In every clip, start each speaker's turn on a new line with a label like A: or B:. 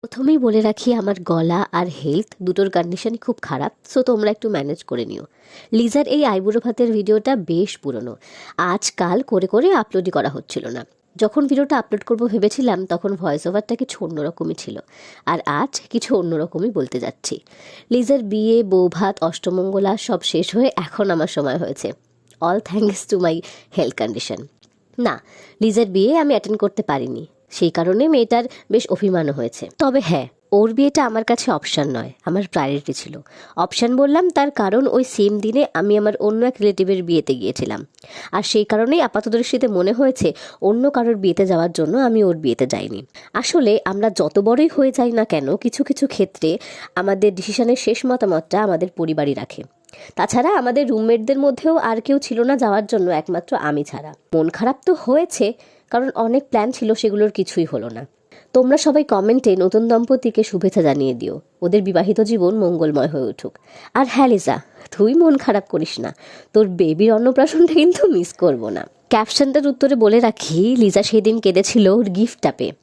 A: প্রথমেই বলে রাখি আমার গলা আর হেলথ দুটোর কন্ডিশনই খুব খারাপ, সো তোমরা একটু ম্যানেজ করে নিও। লিজার এই আইবুড়ো ভাতের ভিডিওটা বেশ পুরনো, আজকাল করে করে আপলোডই করা হচ্ছিল না। যখন ভিডিওটা আপলোড করব ভেবেছিলাম তখন ভয়েস ওভারটা কিছু অন্যরকমই ছিল, আর আজ কিছু অন্যরকমই বলতে যাচ্ছি। লিজার বিয়ে, বৌভাত, অষ্টমঙ্গলা সব শেষ হয়ে এখন আমার সময় হয়েছে। All thanks to my health condition. না, লিজার বিয়ে আমি অ্যাটেন্ড করতে পারিনি, সেই কারণে মেয়েটার বেশ অভিমানও হয়েছে। তবে হ্যাঁ, ওর বিয়েটা আমার কাছে অপশান নয়, আমার প্রায়োরিটি ছিল। অপশান বললাম তার কারণ ওই সেম দিনে আমি আমার অন্য এক রিলেটিভের বিয়েতে গিয়েছিলাম, আর সেই কারণেই আপাতদৃষ্টিতে মনে হয়েছে অন্য কারোর বিয়েতে যাওয়ার জন্য আমি ওর বিয়েতে যাইনি। আসলে আমরা যত বড়ই হয়ে যাই না কেন, কিছু কিছু ক্ষেত্রে আমাদের ডিসিশনের শেষ মতামতটা আমাদের পরিবারই রাখে। তাছাড়া আমাদের রুমমেটদের মধ্যেও আর কেউ ছিল না যাওয়ার জন্য, একমাত্র আমি ছাড়া। মন খারাপ তো হয়েছে, কারণ অনেক প্ল্যান ছিল, সেগুলোর কিছুই হলো না। তোমরা সবাই কমেন্টে নতুন দম্পতিকে শুভেচ্ছা জানিয়ে দিও, ওদের বিবাহিত জীবন মঙ্গলময় হয়ে উঠুক। আর হ্যাঁ লিজা, তুই মন খারাপ করিস না, তোর বেবির অন্নপ্রাশনটা কিন্তু মিস করবো না। ক্যাপশনটার উত্তরে বলে রাখি, লিজা সেদিন কেঁদেছিল ওর গিফটটা পেয়ে।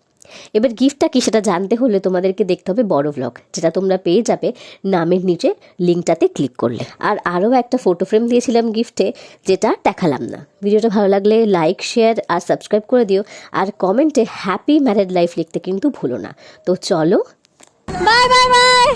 A: এবার গিফটটা কি সেটা জানতে হলে তোমাদেরকে দেখতে হবে বড় ব্লগ, যেটা তোমরা পেয়ে যাবে নামের নিচে লিঙ্কটাতে ক্লিক করলে। আর আরও একটা ফটো ফ্রেম দিয়েছিলাম গিফটে, যেটা দেখালাম না। ভিডিওটা ভালো লাগলে লাইক, শেয়ার আর সাবস্ক্রাইব করে দিও, আর কমেন্টে হ্যাপি ম্যারেড লাইফ লিখতে কিন্তু ভুলো না। তো চলো, বাই বাই বাই।